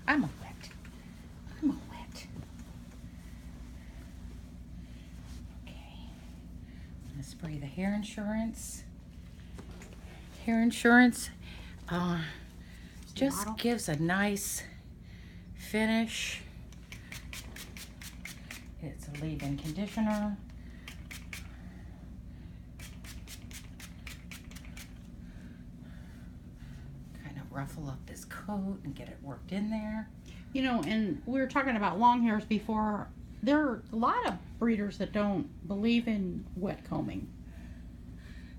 I'm a wet. I'm a wet. Okay. I'm gonna spray the hair insurance. Hair insurance just gives a nice finish. It's a leave-in conditioner. Kind of ruffle up this coat and get it worked in there. You know, and we were talking about long hairs before. There are a lot of breeders that don't believe in wet combing.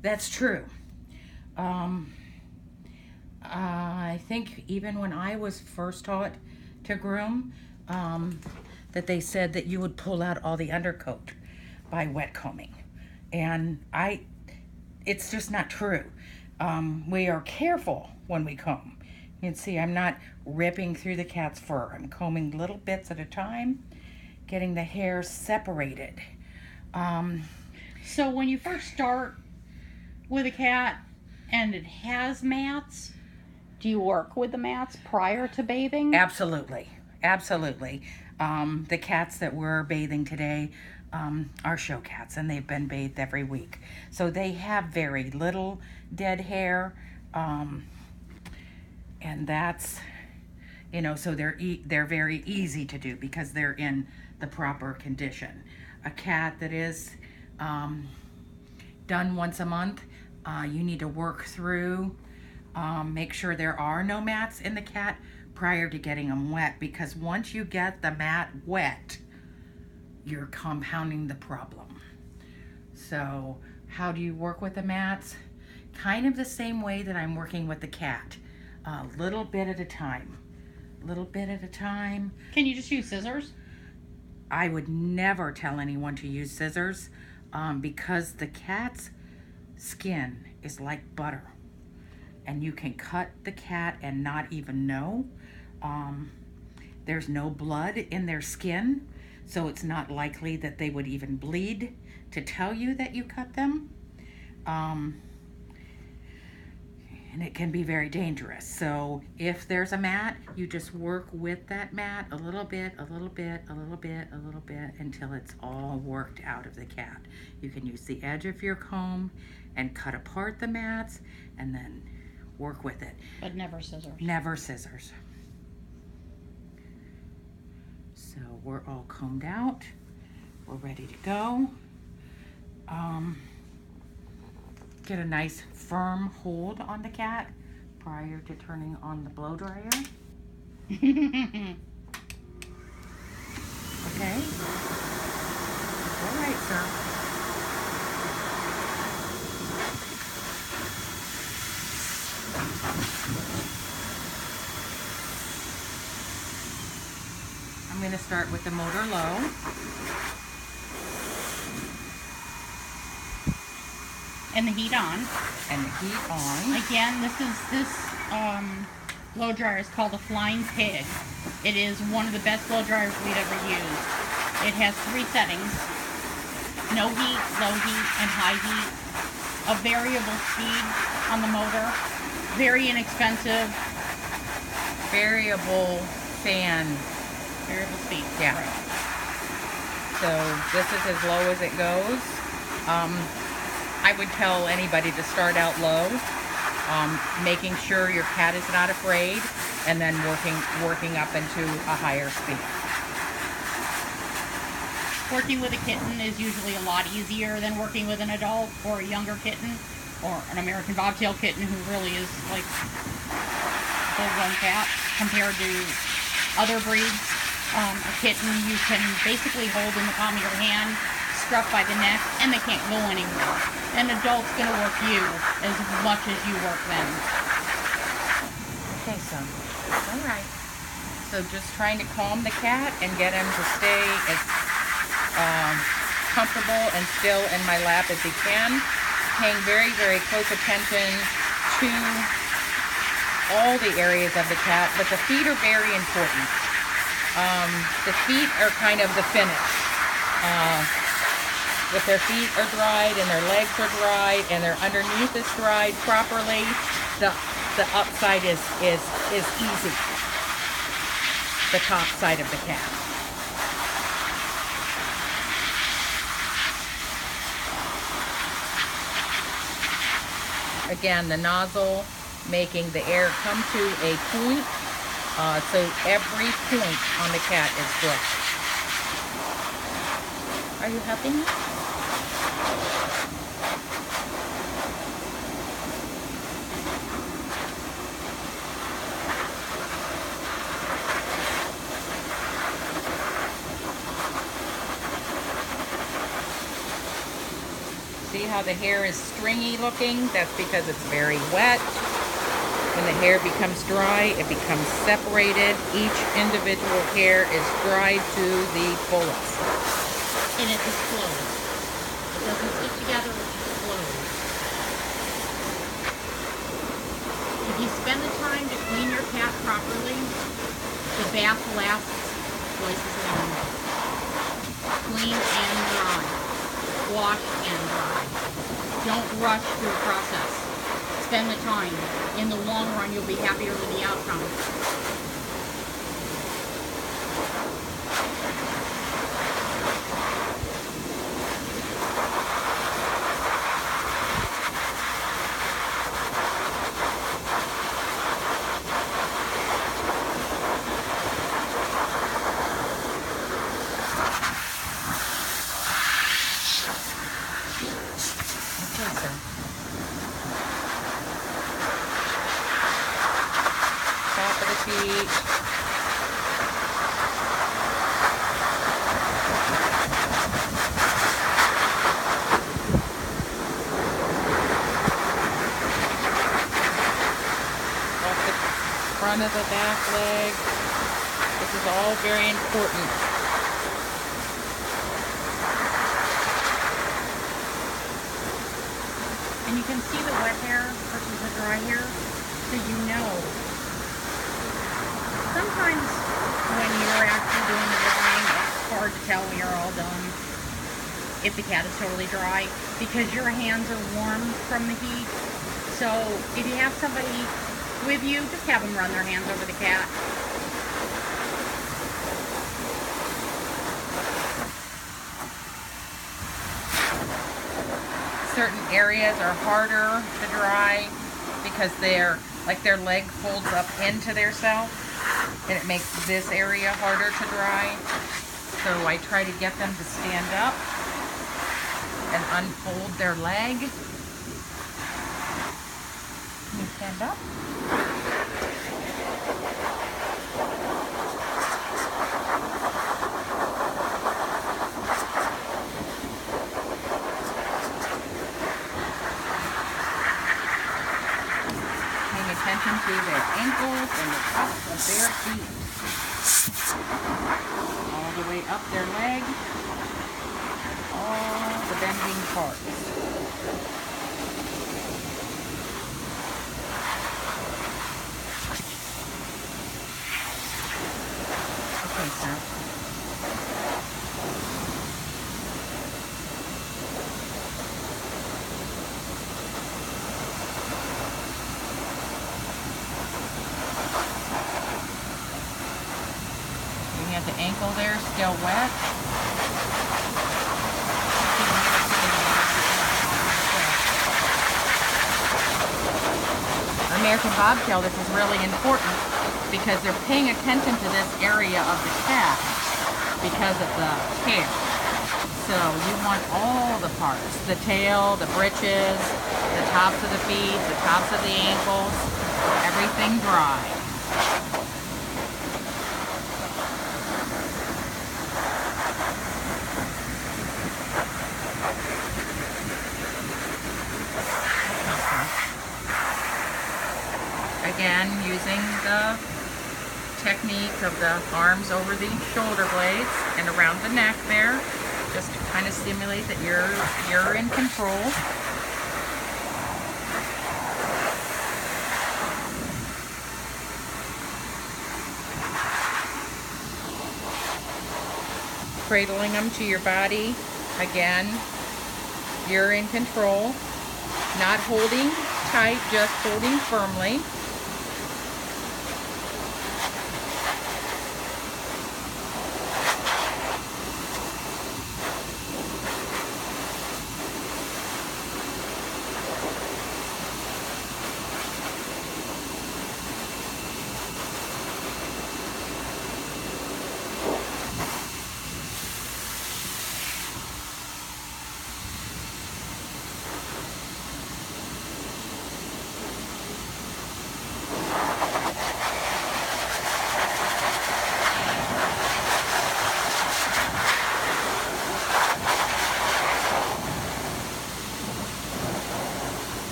That's true. I think even when I was first taught to groom, that they said that you would pull out all the undercoat by wet combing. And it's just not true. We are careful when we comb. You can see I'm not ripping through the cat's fur. I'm combing little bits at a time, getting the hair separated. So when you first start with a cat and it has mats, do you work with the mats prior to bathing? Absolutely. Absolutely. The cats that we're bathing today are show cats, and they've been bathed every week. So they have very little dead hair, and that's, you know, so they're very easy to do because they're in the proper condition. A cat that is done once a month, you need to work through, make sure there are no mats in the cat prior to getting them wet, because once you get the mat wet, you're compounding the problem. So how do you work with the mats? Kind of the same way that I'm working with the cat. A little bit at a time. Little bit at a time. Can you just use scissors? I would never tell anyone to use scissors because the cat's skin is like butter. And you can cut the cat and not even know. There's no blood in their skin, so it's not likely that they would even bleed to tell you that you cut them. And it can be very dangerous. So if there's a mat, you just work with that mat a little bit, a little bit, a little bit, a little bit, until it's all worked out of the cat. You can use the edge of your comb and cut apart the mats and then work with it. But never scissors. Never scissors. So we're all combed out. We're ready to go. Get a nice firm hold on the cat prior to turning on the blow dryer. Okay. All right, sir. I'm going to start with the motor low. And the heat on. And the heat on. Again, this blow dryer is called a Flying Pig. It is one of the best blow dryers we've ever used. It has 3 settings: no heat, low heat, and high heat. A variable speed on the motor. Very inexpensive. Variable fan. Variable speed. Yeah. Right. So this is as low as it goes. I would tell anybody to start out low, making sure your cat is not afraid, and then working up into a higher speed. Working with a kitten is usually a lot easier than working with an adult or a younger kitten or an American Bobtail kitten who really is like a full-grown cat compared to other breeds. A kitten you can basically hold in the palm of your hand, struck by the neck, and they can't go anywhere. An adult's going to work you as much as you work them. Okay, so, all right. So just trying to calm the cat and get him to stay as comfortable and still in my lap as he can. Paying very, very close attention to all the areas of the cat, but the feet are very important. The feet are kind of the finish. If their feet are dried and their legs are dried and their underneath is dried properly, the upside is easy. the top side of the cat. Again, the nozzle making the air come to a point, so every point on the cat is dry. Are you helping me? See how the hair is stringy looking? That's because it's very wet. When the hair becomes dry, it becomes separated. Each individual hair is dried to the fullest. And it just flows. It doesn't stick together, it just flows. If you spend the time to clean your cat properly, the bath lasts twice as long. Clean and dry. Wash and dry. Don't rush through the process. Spend the time. In the long run, you'll be happier with the outcome. Top of the feet. Off the front of the back leg. This is all very important. And you can see the wet hair versus the dry hair, so you know. Sometimes when you're actually doing the drying, it's hard to tell when you're all done if the cat is totally dry because your hands are warm from the heat. So if you have somebody with you, just have them run their hands over the cat. Certain areas are harder to dry because their leg folds up into their self, and it makes this area harder to dry. So I try to get them to stand up and unfold their leg. Can you stand up? Attention to their ankles and the tops of their feet. All the way up their leg. All the bending parts. Okay, sir. The ankle there still wet. American Bobtail, this is really important because they're paying attention to this area of the cat because of the hair. So you want all the parts, the tail, the britches, the tops of the feet, the tops of the ankles, everything dry. Again, using the technique of the arms over the shoulder blades and around the neck there, just to kind of stimulate that you're in control. Cradling them to your body. Again, you're in control. Not holding tight, just holding firmly.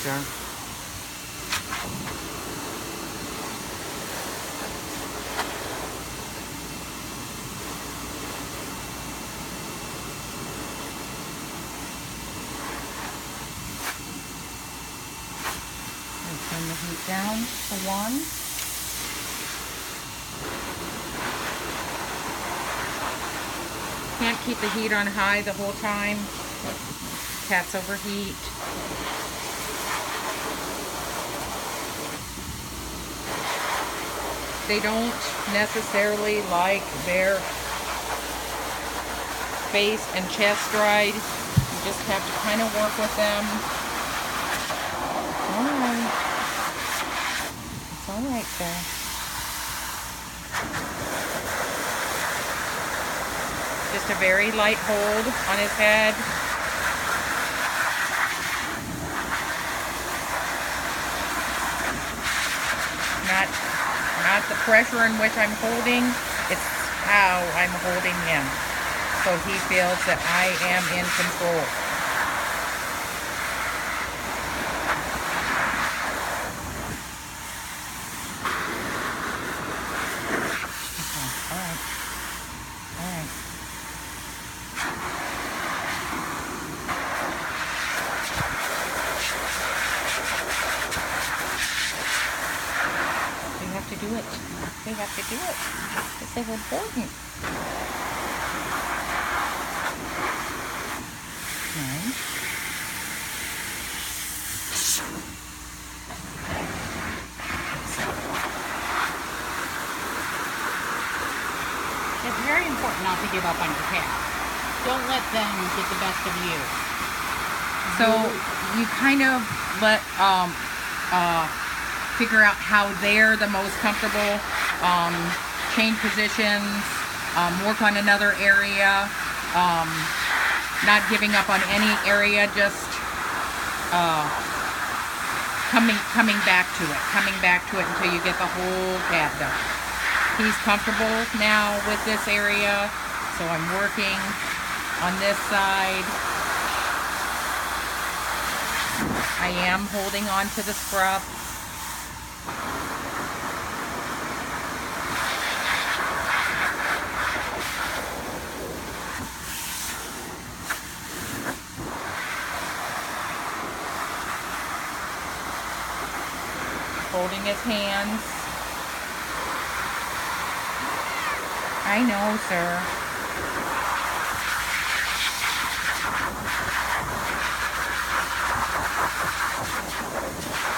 sir. Turn the heat down to 1. Can't keep the heat on high the whole time. Cats overheat. They don't necessarily like their face and chest dried. You just have to kind of work with them. Alright. It's alright, sir. Just a very light hold on his head. Not the pressure in which I'm holding, it's how I'm holding him. So he feels that I am in control. Okay, alright. We have to do it. We have to do it. This is important. Okay. It's very important not to give up on your cat. Don't let them get the best of you. So you kind of let figure out how they're the most comfortable, change positions, work on another area, not giving up on any area, just coming back to it until you get the whole cat done. He's comfortable now with this area, so I'm working on this side. I am holding on to the scruff. Holding his hands. I know, sir.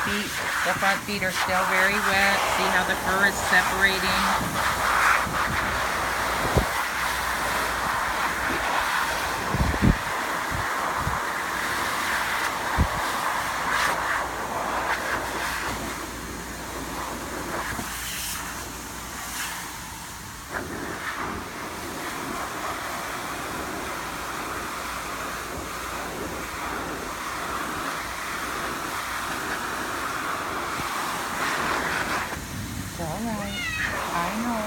Feet, the front feet are still very wet. See how the fur is separating? It's all right. I know.